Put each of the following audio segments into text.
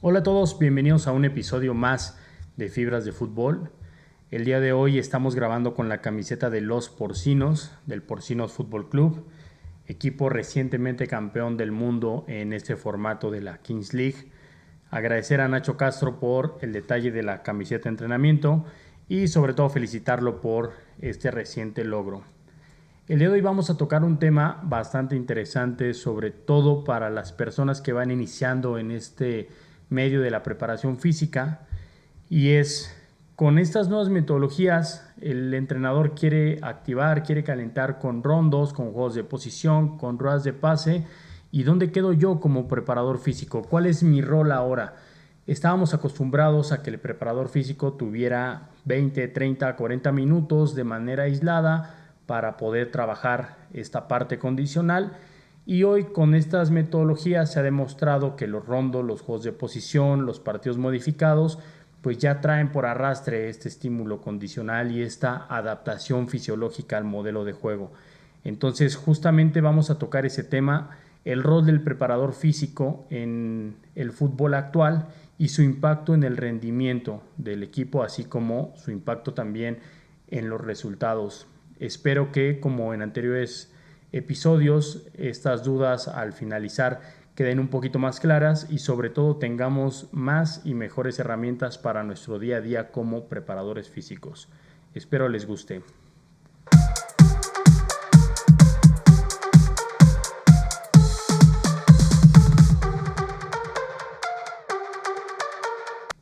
Hola a todos, bienvenidos a un episodio más de Fibras de Fútbol. El día de hoy estamos grabando con la camiseta de los Porcinos, del Porcinos Fútbol Club, equipo recientemente campeón del mundo en este formato de la Kings League. Agradecer a Nacho Castro por el detalle de la camiseta de entrenamiento y sobre todo felicitarlo por este reciente logro. El día de hoy vamos a tocar un tema bastante interesante, sobre todo para las personas que van iniciando en este medio de la preparación física, y es con estas nuevas metodologías el entrenador quiere activar, quiere calentar con rondos, con juegos de posición, con ruedas de pase. ¿Y dónde quedo yo como preparador físico? ¿Cuál es mi rol ahora? Estábamos acostumbrados a que el preparador físico tuviera 20, 30, 40 minutos de manera aislada para poder trabajar esta parte condicional, y hoy con estas metodologías se ha demostrado que los rondos, los juegos de posición, los partidos modificados pues ya traen por arrastre este estímulo condicional y esta adaptación fisiológica al modelo de juego. Entonces justamente vamos a tocar ese tema, el rol del preparador físico en el fútbol actual y su impacto en el rendimiento del equipo, así como su impacto también en los resultados. Espero que, como en anteriores episodios, estas dudas al finalizar queden un poquito más claras y sobre todo tengamos más y mejores herramientas para nuestro día a día como preparadores físicos. Espero les guste.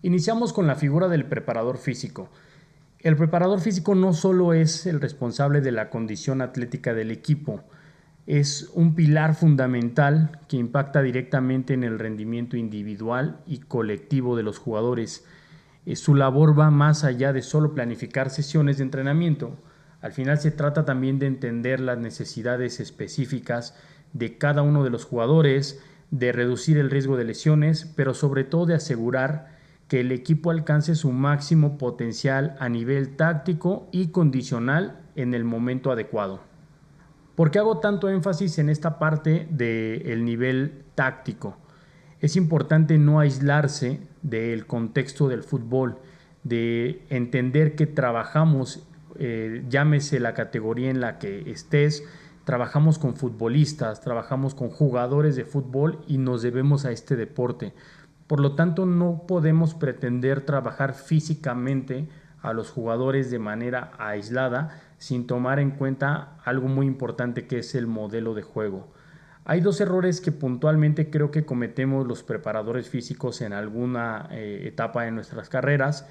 Iniciamos con la figura del preparador físico. El preparador físico no solo es el responsable de la condición atlética del equipo, es un pilar fundamental que impacta directamente en el rendimiento individual y colectivo de los jugadores. Su labor va más allá de solo planificar sesiones de entrenamiento. Al final se trata también de entender las necesidades específicas de cada uno de los jugadores, de reducir el riesgo de lesiones, pero sobre todo de asegurar que el equipo alcance su máximo potencial a nivel táctico y condicional en el momento adecuado. ¿Por qué hago tanto énfasis en esta parte del nivel táctico? Es importante no aislarse del contexto del fútbol, de entender que trabajamos, llámese la categoría en la que estés, trabajamos con futbolistas, trabajamos con jugadores de fútbol y nos debemos a este deporte. Por lo tanto, no podemos pretender trabajar físicamente a los jugadores de manera aislada sin tomar en cuenta algo muy importante, que es el modelo de juego. Hay dos errores que puntualmente creo que cometemos los preparadores físicos en alguna etapa de nuestras carreras.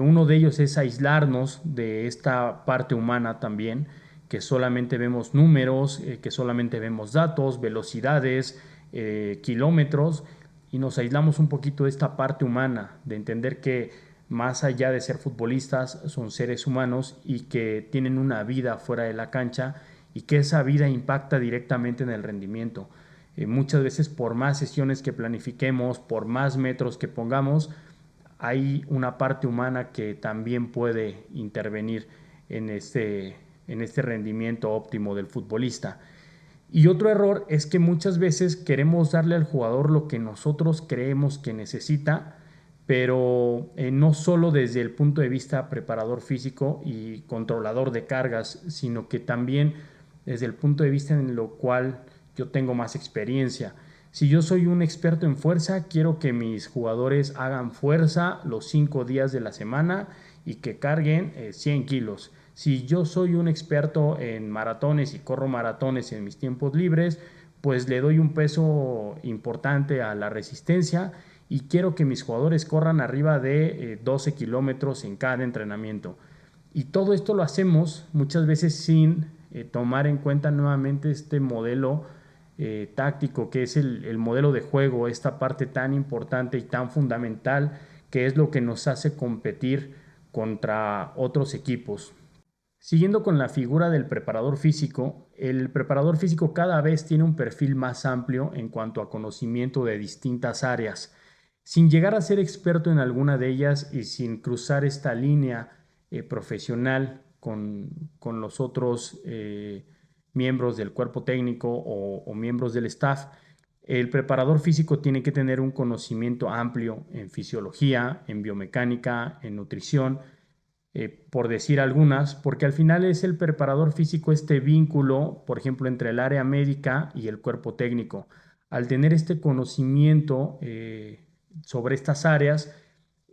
Uno de ellos es aislarnos de esta parte humana también, que solamente vemos números, que solamente vemos datos, velocidades, kilómetros, y nos aislamos un poquito de esta parte humana, de entender que más allá de ser futbolistas son seres humanos y que tienen una vida fuera de la cancha y que esa vida impacta directamente en el rendimiento. Muchas veces, por más sesiones que planifiquemos, por más metros que pongamos, hay una parte humana que también puede intervenir en este rendimiento óptimo del futbolista. Y otro error es que muchas veces queremos darle al jugador lo que nosotros creemos que necesita, pero no solo desde el punto de vista preparador físico y controlador de cargas, sino que también desde el punto de vista en lo cual yo tengo más experiencia. Si yo soy un experto en fuerza, quiero que mis jugadores hagan fuerza los 5 días de la semana y que carguen 100 kilos. Si yo soy un experto en maratones y corro maratones en mis tiempos libres, pues le doy un peso importante a la resistencia y quiero que mis jugadores corran arriba de 12 kilómetros en cada entrenamiento. Y todo esto lo hacemos muchas veces sin tomar en cuenta nuevamente este modelo táctico, que es el modelo de juego, esta parte tan importante y tan fundamental, que es lo que nos hace competir contra otros equipos. Siguiendo con la figura del preparador físico, el preparador físico cada vez tiene un perfil más amplio en cuanto a conocimiento de distintas áreas, sin llegar a ser experto en alguna de ellas y sin cruzar esta línea profesional con los otros miembros del cuerpo técnico o miembros del staff. El preparador físico tiene que tener un conocimiento amplio en fisiología, en biomecánica, en nutrición, por decir algunas, porque al final es el preparador físico este vínculo, por ejemplo, entre el área médica y el cuerpo técnico. Al tener este conocimiento sobre estas áreas,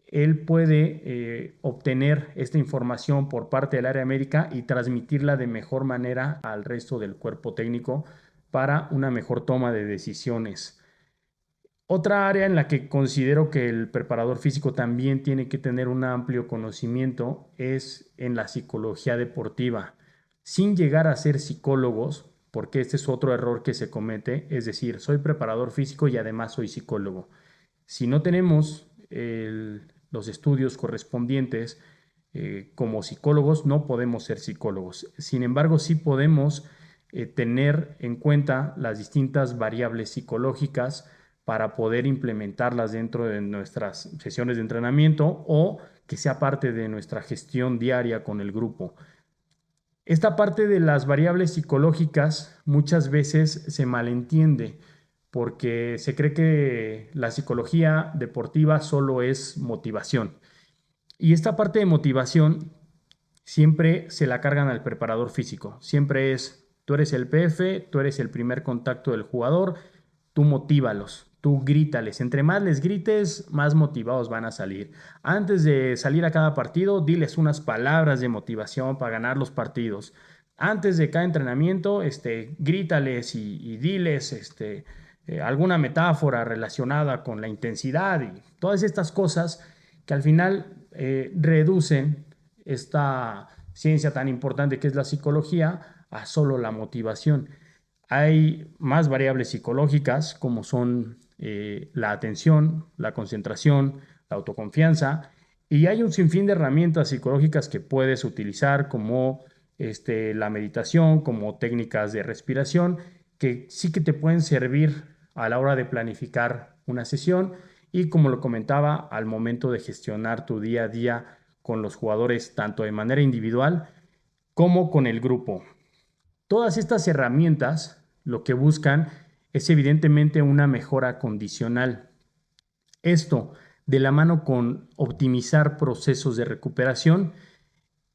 él puede obtener esta información por parte del área médica y transmitirla de mejor manera al resto del cuerpo técnico para una mejor toma de decisiones. Otra área en la que considero que el preparador físico también tiene que tener un amplio conocimiento es en la psicología deportiva, sin llegar a ser psicólogos, porque este es otro error que se comete, es decir, soy preparador físico y además soy psicólogo. Si no tenemos los estudios correspondientes como psicólogos, no podemos ser psicólogos. Sin embargo, sí podemos tener en cuenta las distintas variables psicológicas para poder implementarlas dentro de nuestras sesiones de entrenamiento o que sea parte de nuestra gestión diaria con el grupo. Esta parte de las variables psicológicas muchas veces se malentiende porque se cree que la psicología deportiva solo es motivación. Y esta parte de motivación siempre se la cargan al preparador físico. Siempre es, tú eres el PF, tú eres el primer contacto del jugador, tú motívalos, tú grítales. Entre más les grites, más motivados van a salir. Antes de salir a cada partido, diles unas palabras de motivación para ganar los partidos. Antes de cada entrenamiento, grítales y diles alguna metáfora relacionada con la intensidad y todas estas cosas que al final reducen esta ciencia tan importante que es la psicología a solo la motivación. Hay más variables psicológicas como son la atención, la concentración, la autoconfianza y hay un sinfín de herramientas psicológicas que puedes utilizar como la meditación, como técnicas de respiración que sí que te pueden servir a la hora de planificar una sesión y como lo comentaba al momento de gestionar tu día a día con los jugadores tanto de manera individual como con el grupo. Todas estas herramientas lo que buscan es evidentemente una mejora condicional. Esto, de la mano con optimizar procesos de recuperación,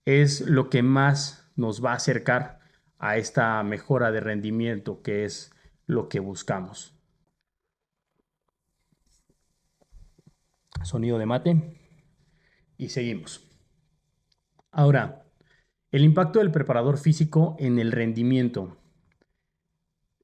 es lo que más nos va a acercar a esta mejora de rendimiento que es lo que buscamos. Sonido de mate y seguimos. Ahora, el impacto del preparador físico en el rendimiento.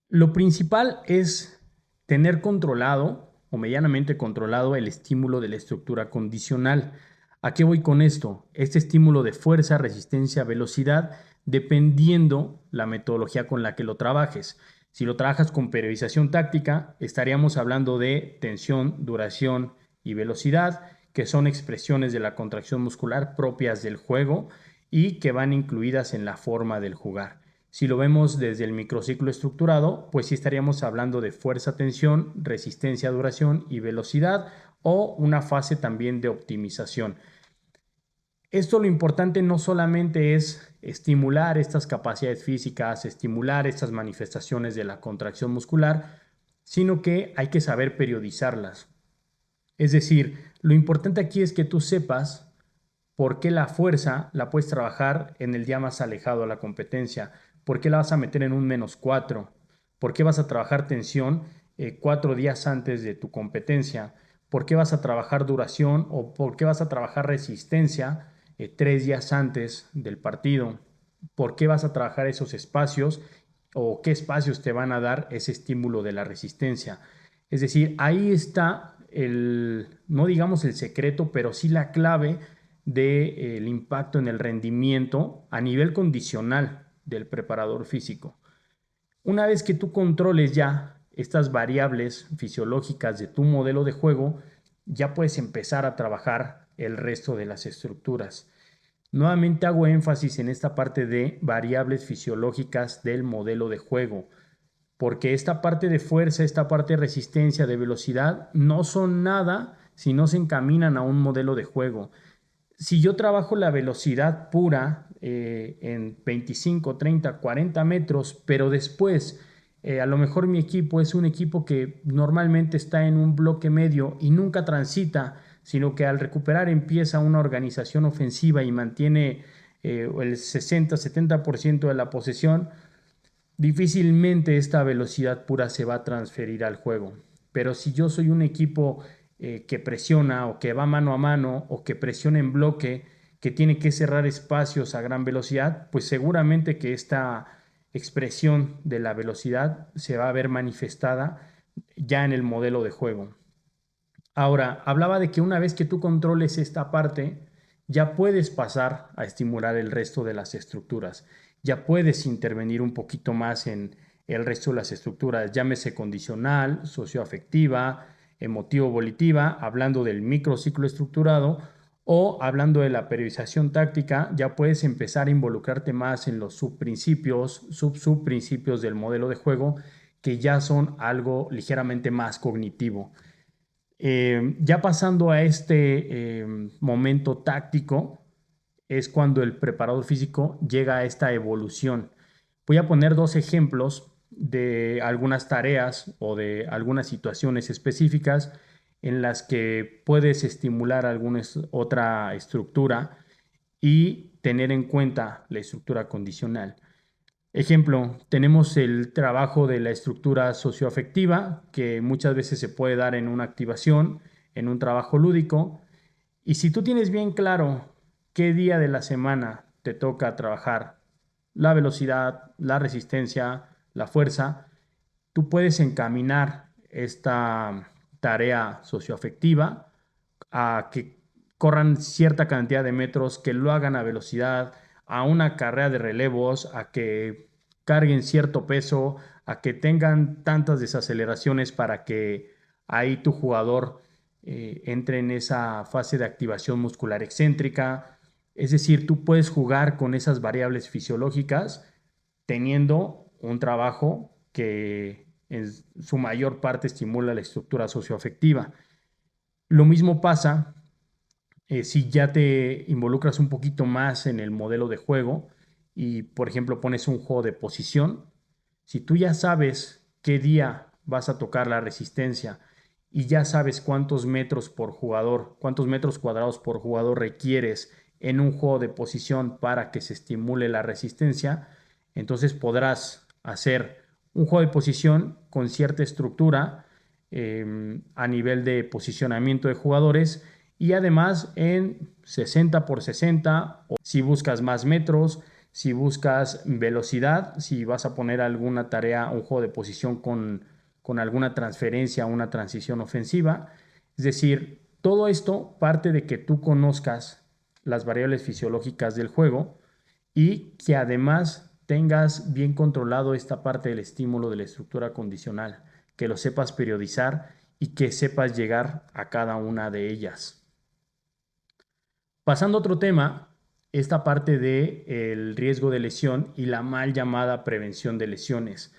Lo principal es tener controlado o medianamente controlado el estímulo de la estructura condicional. ¿A qué voy con esto? Este estímulo de fuerza, resistencia, velocidad, dependiendo la metodología con la que lo trabajes. Si lo trabajas con periodización táctica, estaríamos hablando de tensión, duración y velocidad, que son expresiones de la contracción muscular propias del juego y que van incluidas en la forma del jugar. Si lo vemos desde el microciclo estructurado, pues sí estaríamos hablando de fuerza, tensión, resistencia, duración y velocidad o una fase también de optimización. Esto lo importante no solamente es estimular estas capacidades físicas, estimular estas manifestaciones de la contracción muscular, sino que hay que saber periodizarlas. Es decir, lo importante aquí es que tú sepas por qué la fuerza la puedes trabajar en el día más alejado a la competencia, por qué la vas a meter en un -4, por qué vas a trabajar tensión 4 días antes de tu competencia, por qué vas a trabajar duración o por qué vas a trabajar resistencia 3 días antes del partido, por qué vas a trabajar esos espacios o qué espacios te van a dar ese estímulo de la resistencia. Es decir, ahí está no digamos el secreto, pero sí la clave del impacto en el rendimiento a nivel condicional del preparador físico. Una vez que tú controles ya estas variables fisiológicas de tu modelo de juego, ya puedes empezar a trabajar el resto de las estructuras. Nuevamente hago énfasis en esta parte de variables fisiológicas del modelo de juego, porque esta parte de fuerza, esta parte de resistencia, de velocidad, no son nada si no se encaminan a un modelo de juego. Si yo trabajo la velocidad pura en 25, 30, 40 metros, pero después A lo mejor mi equipo es un equipo que normalmente está en un bloque medio y nunca transita, sino que al recuperar empieza una organización ofensiva y mantiene el 60-70% de la posesión. Difícilmente esta velocidad pura se va a transferir al juego. Pero si yo soy un equipo que presiona o que va mano a mano o que presiona en bloque, que tiene que cerrar espacios a gran velocidad, pues seguramente que esta expresión de la velocidad se va a ver manifestada ya en el modelo de juego. Ahora, hablaba de que una vez que tú controles esta parte, ya puedes pasar a estimular el resto de las estructuras. Ya puedes intervenir un poquito más en el resto de las estructuras, llámese condicional, socioafectiva, emotivo-volitiva, hablando del microciclo estructurado o hablando de la periodización táctica, ya puedes empezar a involucrarte más en los subprincipios, subprincipios del modelo de juego, que ya son algo ligeramente más cognitivo. Ya pasando a este momento táctico, es cuando el preparador físico llega a esta evolución. Voy a poner dos ejemplos de algunas tareas o de algunas situaciones específicas en las que puedes estimular alguna otra estructura y tener en cuenta la estructura condicional. Ejemplo, tenemos el trabajo de la estructura socioafectiva, que muchas veces se puede dar en una activación, en un trabajo lúdico. Y si tú tienes bien claro qué día de la semana te toca trabajar la velocidad, la resistencia, la fuerza, tú puedes encaminar esta tarea socioafectiva a que corran cierta cantidad de metros, que lo hagan a velocidad, a una carrera de relevos, a que carguen cierto peso, a que tengan tantas desaceleraciones para que ahí tu jugador entre en esa fase de activación muscular excéntrica. Es decir, tú puedes jugar con esas variables fisiológicas teniendo un trabajo que en su mayor parte estimula la estructura socioafectiva. Lo mismo pasa si ya te involucras un poquito más en el modelo de juego y, por ejemplo, pones un juego de posición. Si tú ya sabes qué día vas a tocar la resistencia y ya sabes cuántos metros por jugador, cuántos metros cuadrados por jugador requieres en un juego de posición para que se estimule la resistencia, entonces podrás hacer un juego de posición con cierta estructura a nivel de posicionamiento de jugadores y además en 60 por 60, o si buscas más metros, si buscas velocidad, si vas a poner alguna tarea, un juego de posición con alguna transferencia, una transición ofensiva. Es decir, todo esto parte de que tú conozcas las variables fisiológicas del juego y que además tengas bien controlado esta parte del estímulo de la estructura condicional, que lo sepas periodizar y que sepas llegar a cada una de ellas. Pasando a otro tema, esta parte del riesgo de lesión y la mal llamada prevención de lesiones.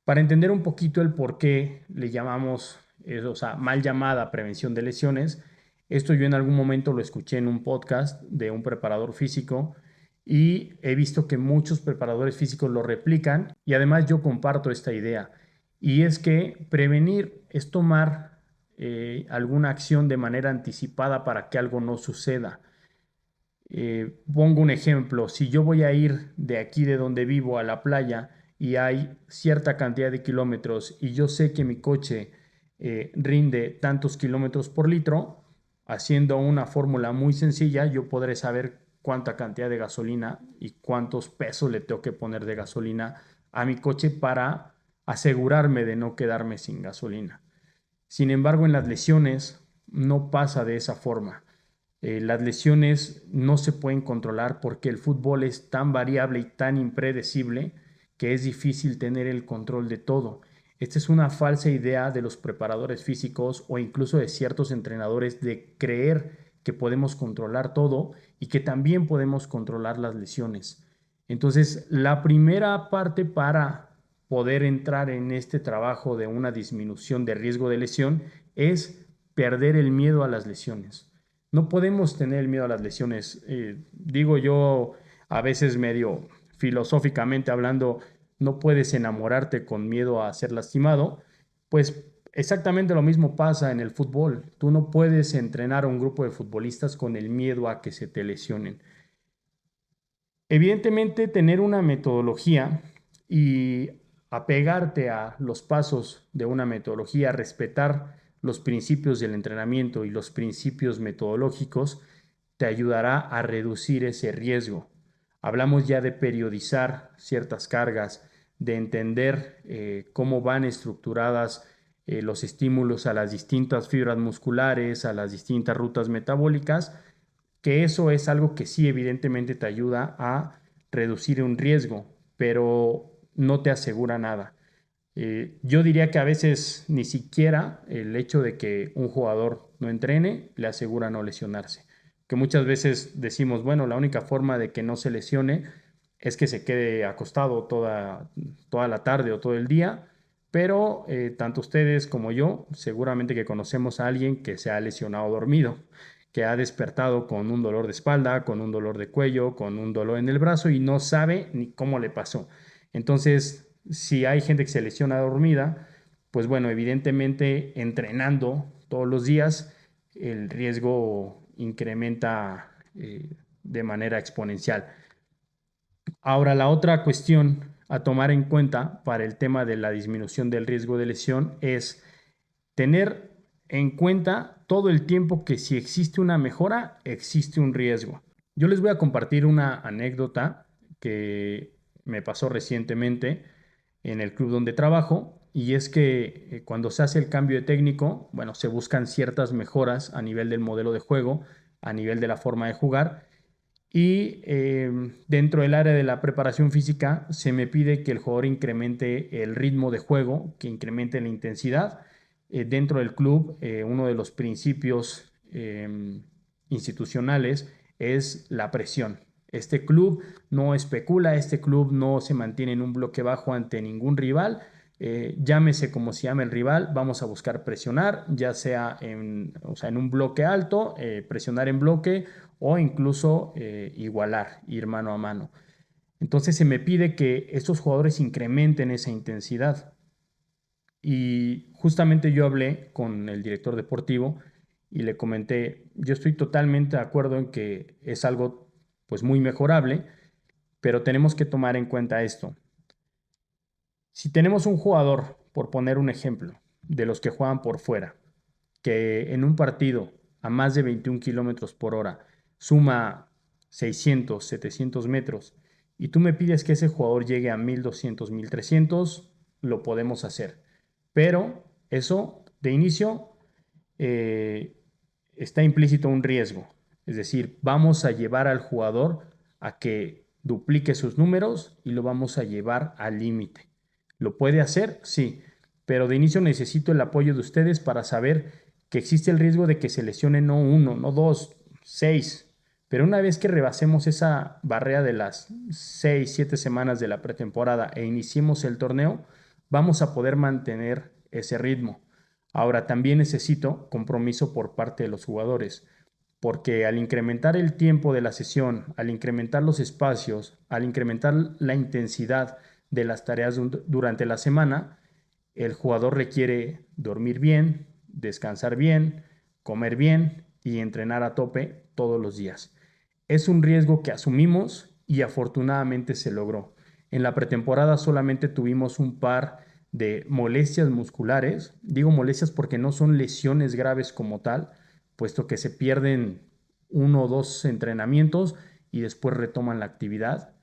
Para entender un poquito el por qué le llamamos, o sea, mal llamada prevención de lesiones, esto yo en algún momento lo escuché en un podcast de un preparador físico y he visto que muchos preparadores físicos lo replican y además yo comparto esta idea. Y es que prevenir es tomar alguna acción de manera anticipada para que algo no suceda. Pongo un ejemplo, si yo voy a ir de aquí de donde vivo a la playa y hay cierta cantidad de kilómetros y yo sé que mi coche rinde tantos kilómetros por litro, haciendo una fórmula muy sencilla, yo podré saber cuánta cantidad de gasolina y cuántos pesos le tengo que poner de gasolina a mi coche para asegurarme de no quedarme sin gasolina. Sin embargo, en las lesiones no pasa de esa forma. Las lesiones no se pueden controlar porque el fútbol es tan variable y tan impredecible que es difícil tener el control de todo. Esta es una falsa idea de los preparadores físicos o incluso de ciertos entrenadores de creer que podemos controlar todo y que también podemos controlar las lesiones. Entonces, la primera parte para poder entrar en este trabajo de una disminución de riesgo de lesión es perder el miedo a las lesiones. No podemos tener el miedo a las lesiones. Digo yo, a veces medio filosóficamente hablando, no puedes enamorarte con miedo a ser lastimado, pues exactamente lo mismo pasa en el fútbol. Tú no puedes entrenar a un grupo de futbolistas con el miedo a que se te lesionen. Evidentemente, tener una metodología y apegarte a los pasos de una metodología, respetar los principios del entrenamiento y los principios metodológicos, te ayudará a reducir ese riesgo. Hablamos ya de periodizar ciertas cargas, de entender cómo van estructuradas los estímulos a las distintas fibras musculares, a las distintas rutas metabólicas, que eso es algo que sí evidentemente te ayuda a reducir un riesgo, pero no te asegura nada. Yo diría que a veces ni siquiera el hecho de que un jugador no entrene le asegura no lesionarse. Que muchas veces decimos, bueno, la única forma de que no se lesione es que se quede acostado toda la tarde o todo el día, pero tanto ustedes como yo seguramente que conocemos a alguien que se ha lesionado dormido, que ha despertado con un dolor de espalda, con un dolor de cuello, con un dolor en el brazo y no sabe ni cómo le pasó. Entonces, si hay gente que se lesiona dormida, pues bueno, evidentemente entrenando todos los días, el riesgo incrementa de manera exponencial. Ahora, la otra cuestión a tomar en cuenta para el tema de la disminución del riesgo de lesión es tener en cuenta todo el tiempo que si existe una mejora, existe un riesgo. Yo les voy a compartir una anécdota que me pasó recientemente en el club donde trabajo, y es que cuando se hace el cambio de técnico, bueno, se buscan ciertas mejoras a nivel del modelo de juego, a nivel de la forma de jugar, y dentro del área de la preparación física se me pide que el jugador incremente el ritmo de juego, que incremente la intensidad. Dentro del club, uno de los principios institucionales es la presión. Este club no especula, este club no se mantiene en un bloque bajo ante ningún rival. Llámese como se llame el rival, vamos a buscar presionar, ya sea o sea, en un bloque alto, presionar en bloque o incluso igualar, ir mano a mano. Entonces se me pide que estos jugadores incrementen esa intensidad. Y justamente yo hablé con el director deportivo y le comenté, yo estoy totalmente de acuerdo en que es algo pues muy mejorable, pero tenemos que tomar en cuenta esto. Si tenemos un jugador, por poner un ejemplo, de los que juegan por fuera, que en un partido a más de 21 kilómetros por hora suma 600, 700 metros, y tú me pides que ese jugador llegue a 1200, 1300, lo podemos hacer. Pero eso de inicio eh, está implícito un riesgo. Es decir, vamos a llevar al jugador a que duplique sus números y lo vamos a llevar al límite. ¿Lo puede hacer? Sí, pero de inicio necesito el apoyo de ustedes para saber que existe el riesgo de que se lesione no uno, no dos, seis. Pero una vez que rebasemos esa barrera de las 6, 7 semanas de la pretemporada e iniciemos el torneo, vamos a poder mantener ese ritmo. Ahora, también necesito compromiso por parte de los jugadores, porque al incrementar el tiempo de la sesión, al incrementar los espacios, al incrementar la intensidad de las tareas durante la semana, el jugador requiere dormir bien, descansar bien, comer bien y entrenar a tope todos los días. Es un riesgo que asumimos y afortunadamente se logró. En la pretemporada solamente tuvimos un par de molestias musculares. Digo molestias porque no son lesiones graves como tal, puesto que se pierden 1 o 2 entrenamientos y después retoman la actividad.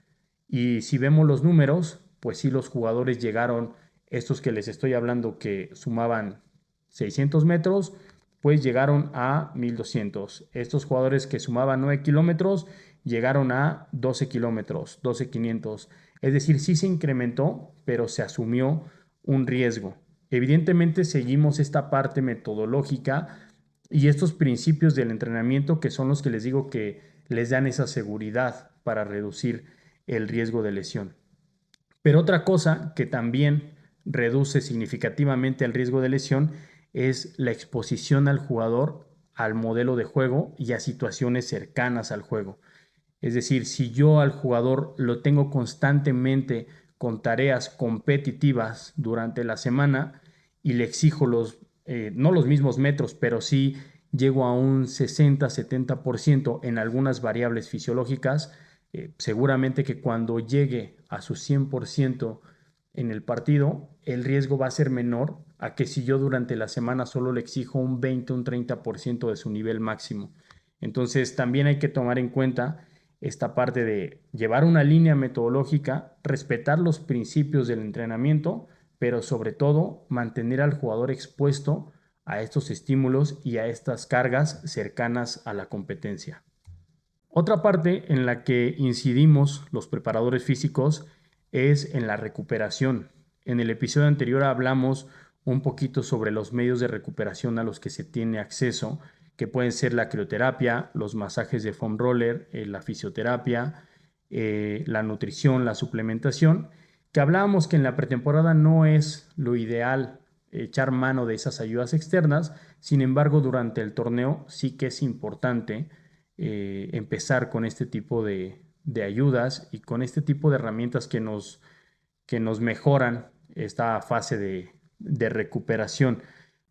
Y si vemos los números, pues sí, los jugadores llegaron, estos que les estoy hablando que sumaban 600 metros, pues llegaron a 1200. Estos jugadores que sumaban 9 kilómetros llegaron a 12 kilómetros, 12,500. Es decir, sí se incrementó, pero se asumió un riesgo. Evidentemente seguimos esta parte metodológica y estos principios del entrenamiento que son los que les digo que les dan esa seguridad para reducir el riesgo de lesión. Pero otra cosa que también reduce significativamente el riesgo de lesión es la exposición al jugador al modelo de juego y a situaciones cercanas al juego. Es decir, si yo al jugador lo tengo constantemente con tareas competitivas durante la semana y le exijo no los mismos metros, pero sí llego a un 60-70% en algunas variables fisiológicas, seguramente que cuando llegue a su 100% en el partido, el riesgo va a ser menor a que si yo durante la semana solo le exijo un 20, un 30% de su nivel máximo. Entonces también hay que tomar en cuenta esta parte de llevar una línea metodológica, respetar los principios del entrenamiento, pero sobre todo mantener al jugador expuesto a estos estímulos y a estas cargas cercanas a la competencia. Otra parte en la que incidimos los preparadores físicos es en la recuperación. En el episodio anterior hablamos un poquito sobre los medios de recuperación a los que se tiene acceso, que pueden ser la crioterapia, los masajes de foam roller, la fisioterapia, la nutrición, la suplementación, que hablábamos que en la pretemporada no es lo ideal echar mano de esas ayudas externas. Sin embargo, durante el torneo sí que es importante empezar con este tipo de ayudas y con este tipo de herramientas que nos mejoran esta fase de recuperación.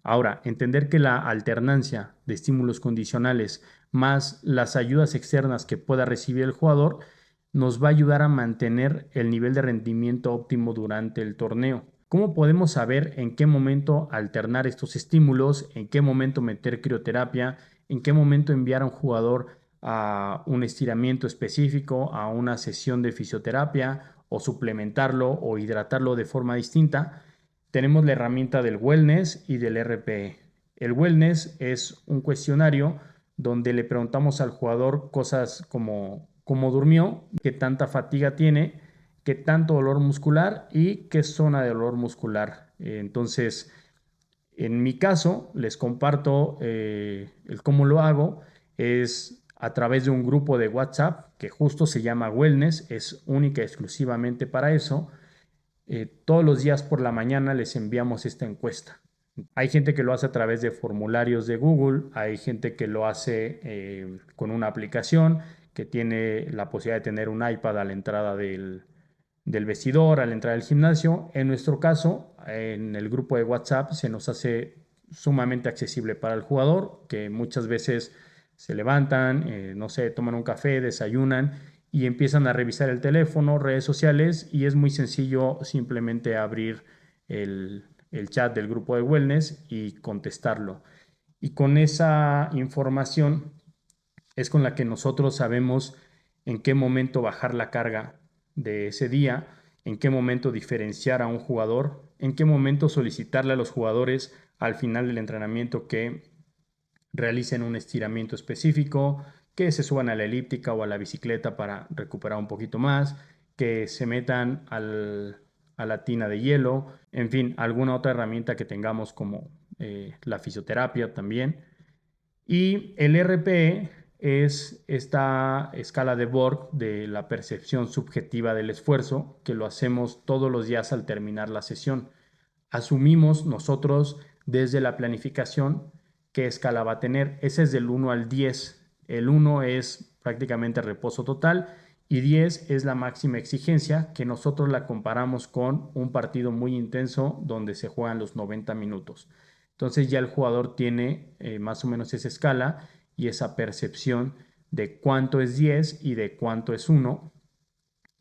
Ahora, entender que la alternancia de estímulos condicionales más las ayudas externas que pueda recibir el jugador nos va a ayudar a mantener el nivel de rendimiento óptimo durante el torneo. ¿Cómo podemos saber en qué momento alternar estos estímulos, en qué momento meter crioterapia, en qué momento enviar a un jugador a un estiramiento específico, a una sesión de fisioterapia o suplementarlo o hidratarlo de forma distinta? Tenemos la herramienta del wellness y del RPE. El wellness es un cuestionario donde le preguntamos al jugador cosas como cómo durmió, qué tanta fatiga tiene, qué tanto dolor muscular y qué zona de dolor muscular. Entonces, en mi caso, les comparto el cómo lo hago. Es a través de un grupo de WhatsApp que justo se llama Wellness, es única y exclusivamente para eso. Todos los días por la mañana les enviamos esta encuesta. Hay gente que lo hace a través de formularios de Google, hay gente que lo hace con una aplicación que tiene la posibilidad de tener un iPad a la entrada del vestidor, a la entrada del gimnasio. En nuestro caso, en el grupo de WhatsApp se nos hace sumamente accesible para el jugador, que muchas veces se levantan, no sé, toman un café, desayunan y empiezan a revisar el teléfono, redes sociales, y es muy sencillo simplemente abrir el chat del grupo de wellness y contestarlo. Y con esa información es con la que nosotros sabemos en qué momento bajar la carga de ese día, en qué momento diferenciar a un jugador, en qué momento solicitarle a los jugadores al final del entrenamiento que realicen un estiramiento específico, que se suban a la elíptica o a la bicicleta para recuperar un poquito más, que se metan a la tina de hielo, en fin, alguna otra herramienta que tengamos como la fisioterapia también. Y el RPE es esta escala de Borg de la percepción subjetiva del esfuerzo, que lo hacemos todos los días al terminar la sesión. Asumimos nosotros desde la planificación qué escala va a tener. Ese es del 1 al 10. El 1 es prácticamente reposo total y 10 es la máxima exigencia, que nosotros la comparamos con un partido muy intenso donde se juegan los 90 minutos. Entonces ya el jugador tiene más o menos esa escala y esa percepción de cuánto es 10 y de cuánto es 1.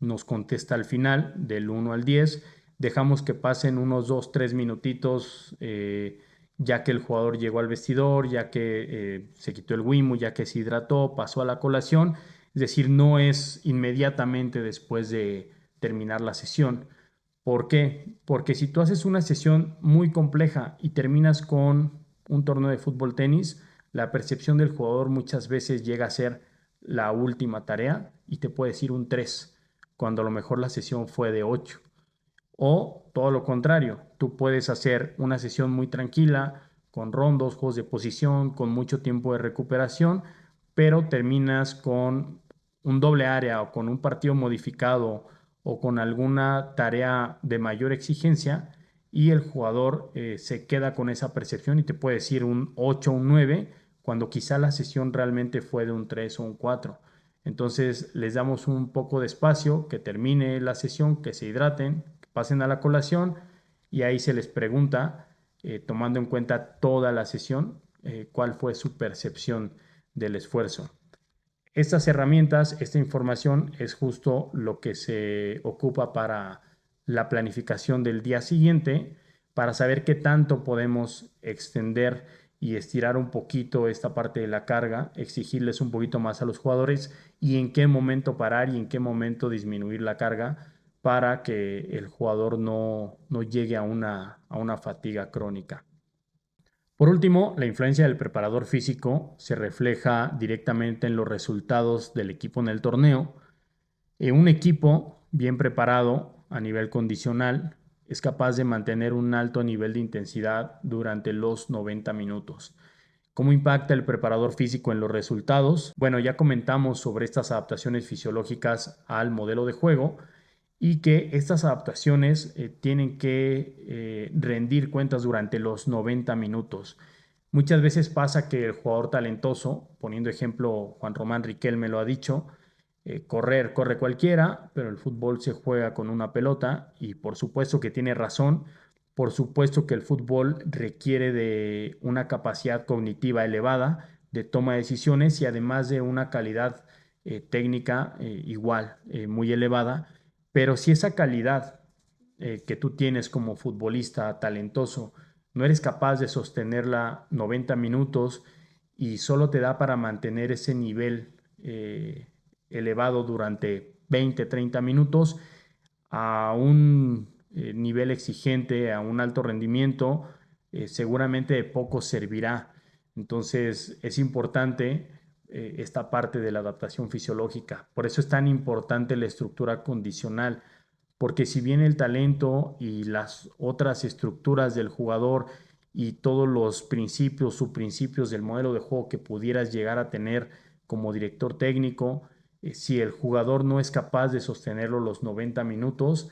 Nos contesta al final del 1 al 10. Dejamos que pasen unos 2-3 minutitos ya que el jugador llegó al vestidor, ya que se quitó el Wimu, ya que se hidrató, pasó a la colación. Es decir, no es inmediatamente después de terminar la sesión. ¿Por qué? Porque si tú haces una sesión muy compleja y terminas con un torneo de fútbol tenis, la percepción del jugador muchas veces llega a ser la última tarea y te puede decir un 3, cuando a lo mejor la sesión fue de 8. O todo lo contrario, tú puedes hacer una sesión muy tranquila, con rondos, juegos de posición, con mucho tiempo de recuperación, pero terminas con un doble área o con un partido modificado o con alguna tarea de mayor exigencia y el jugador se queda con esa percepción y te puede decir un 8 o un 9 cuando quizá la sesión realmente fue de un 3 o un 4. Entonces les damos un poco de espacio, que termine la sesión, que se hidraten, que pasen a la colación y ahí se les pregunta, tomando en cuenta toda la sesión, cuál fue su percepción del esfuerzo. Estas herramientas, esta información es justo lo que se ocupa para la planificación del día siguiente, para saber qué tanto podemos extender y estirar un poquito esta parte de la carga, exigirles un poquito más a los jugadores y en qué momento parar y en qué momento disminuir la carga para que el jugador no llegue a una fatiga crónica. Por último, la influencia del preparador físico se refleja directamente en los resultados del equipo en el torneo. Un equipo bien preparado a nivel condicional es capaz de mantener un alto nivel de intensidad durante los 90 minutos. ¿Cómo impacta el preparador físico en los resultados? Bueno, ya comentamos sobre estas adaptaciones fisiológicas al modelo de juego y que estas adaptaciones tienen que rendir cuentas durante los 90 minutos. Muchas veces pasa que el jugador talentoso, poniendo ejemplo, Juan Román Riquelme lo ha dicho, corre cualquiera, pero el fútbol se juega con una pelota y por supuesto que tiene razón, por supuesto que el fútbol requiere de una capacidad cognitiva elevada, de toma de decisiones y además de una calidad técnica igual, muy elevada, pero si esa calidad que tú tienes como futbolista talentoso no eres capaz de sostenerla 90 minutos y solo te da para mantener ese nivel elevado durante 20, 30 minutos a un nivel exigente, a un alto rendimiento, seguramente de poco servirá. Entonces es importante esta parte de la adaptación fisiológica. Por eso es tan importante la estructura condicional, porque si bien el talento y las otras estructuras del jugador y todos los principios, subprincipios del modelo de juego que pudieras llegar a tener como director técnico, si el jugador no es capaz de sostenerlo los 90 minutos,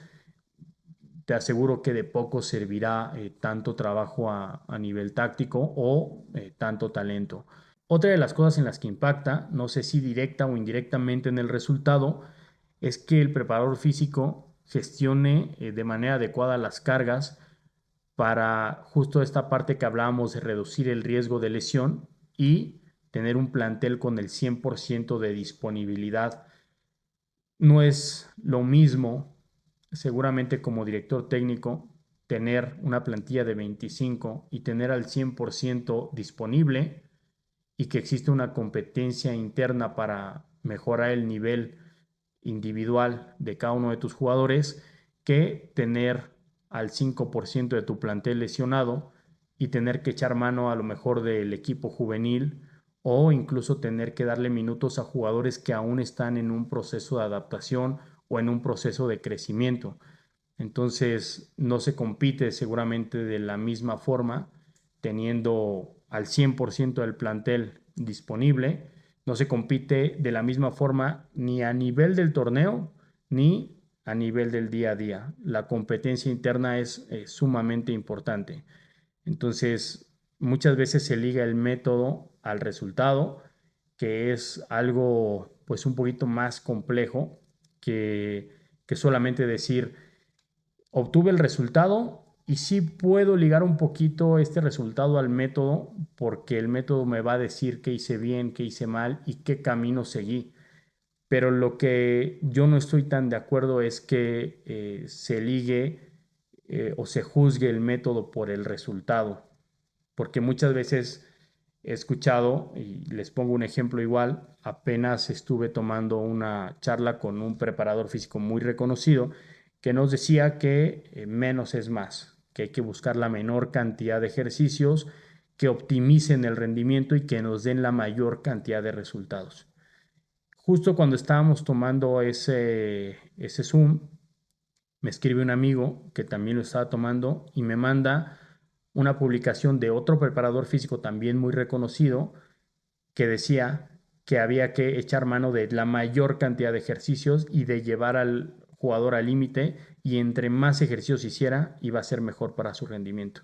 te aseguro que de poco servirá tanto trabajo a nivel táctico o tanto talento. Otra de las cosas en las que impacta, no sé si directa o indirectamente en el resultado, es que el preparador físico gestione de manera adecuada las cargas para justo esta parte que hablábamos de reducir el riesgo de lesión y tener un plantel con el 100% de disponibilidad. No es lo mismo, seguramente como director técnico, tener una plantilla de 25 y tener al 100% disponible y que existe una competencia interna para mejorar el nivel individual de cada uno de tus jugadores, que tener al 5% de tu plantel lesionado y tener que echar mano a lo mejor del equipo juvenil o incluso tener que darle minutos a jugadores que aún están en un proceso de adaptación o en un proceso de crecimiento. Entonces no se compite seguramente de la misma forma teniendo al 100% del plantel disponible. No se compite de la misma forma ni a nivel del torneo ni a nivel del día a día. La competencia interna es sumamente importante. Entonces, muchas veces se liga el método al resultado, que es algo pues un poquito más complejo que solamente decir obtuve el resultado y sí puedo ligar un poquito este resultado al método porque el método me va a decir qué hice bien, qué hice mal y qué camino seguí. Pero lo que yo no estoy tan de acuerdo es que se ligue o se juzgue el método por el resultado, porque muchas veces he escuchado, y les pongo un ejemplo igual, apenas estuve tomando una charla con un preparador físico muy reconocido que nos decía que menos es más, que hay que buscar la menor cantidad de ejercicios que optimicen el rendimiento y que nos den la mayor cantidad de resultados. Justo cuando estábamos tomando ese Zoom, me escribe un amigo que también lo estaba tomando y me manda una publicación de otro preparador físico también muy reconocido que decía que había que echar mano de la mayor cantidad de ejercicios y de llevar al jugador al límite y entre más ejercicios hiciera iba a ser mejor para su rendimiento.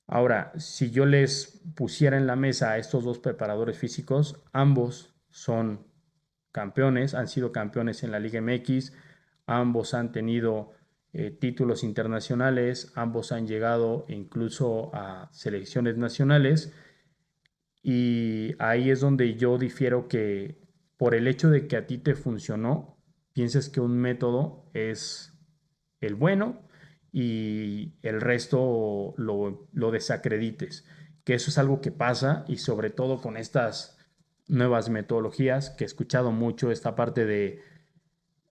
Ahora, si yo les pusiera en la mesa a estos dos preparadores físicos, ambos son campeones, han sido campeones en la Liga MX, ambos han tenido títulos internacionales, ambos han llegado incluso a selecciones nacionales, y ahí es donde yo difiero que por el hecho de que a ti te funcionó, pienses que un método es el bueno y el resto lo desacredites, que eso es algo que pasa, y sobre todo con estas nuevas metodologías que he escuchado mucho esta parte de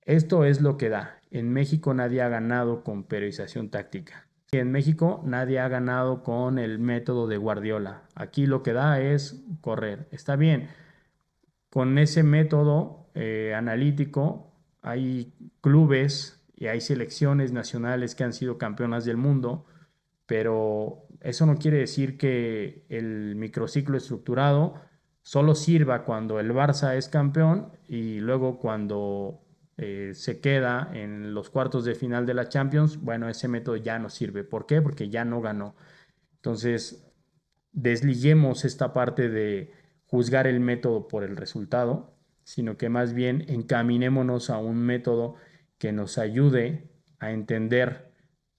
esto es lo que da. En México nadie ha ganado con periodización táctica. En México nadie ha ganado con el método de Guardiola. Aquí lo que da es correr. Está bien, con ese método analítico hay clubes y hay selecciones nacionales que han sido campeonas del mundo, pero eso no quiere decir que el microciclo estructurado solo sirva cuando el Barça es campeón y luego cuando se queda en los cuartos de final de la Champions. Bueno, ese método ya no sirve. ¿Por qué? Porque ya no ganó. Entonces, desliguemos esta parte de juzgar el método por el resultado, sino que más bien encaminémonos a un método que nos ayude a entender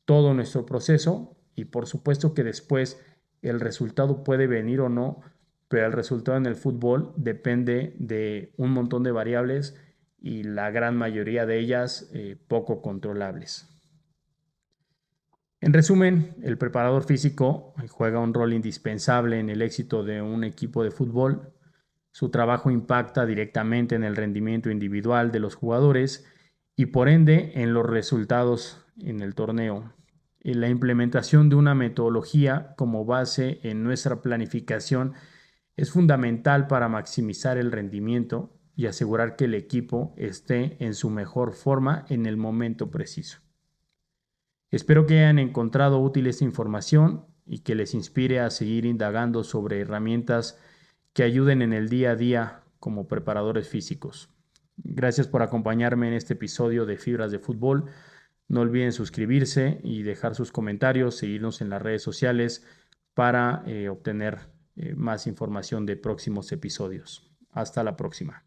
todo nuestro proceso, y por supuesto que después el resultado puede venir o no, pero el resultado en el fútbol depende de un montón de variables y la gran mayoría de ellas poco controlables. En resumen, el preparador físico juega un rol indispensable en el éxito de un equipo de fútbol. Su trabajo impacta directamente en el rendimiento individual de los jugadores y por ende en los resultados en el torneo. Y la implementación de una metodología como base en nuestra planificación es fundamental para maximizar el rendimiento y asegurar que el equipo esté en su mejor forma en el momento preciso. Espero que hayan encontrado útil esta información y que les inspire a seguir indagando sobre herramientas que ayuden en el día a día como preparadores físicos. Gracias por acompañarme en este episodio de Fibras de Fútbol. No olviden suscribirse y dejar sus comentarios, seguirnos en las redes sociales para obtener más información de próximos episodios. Hasta la próxima.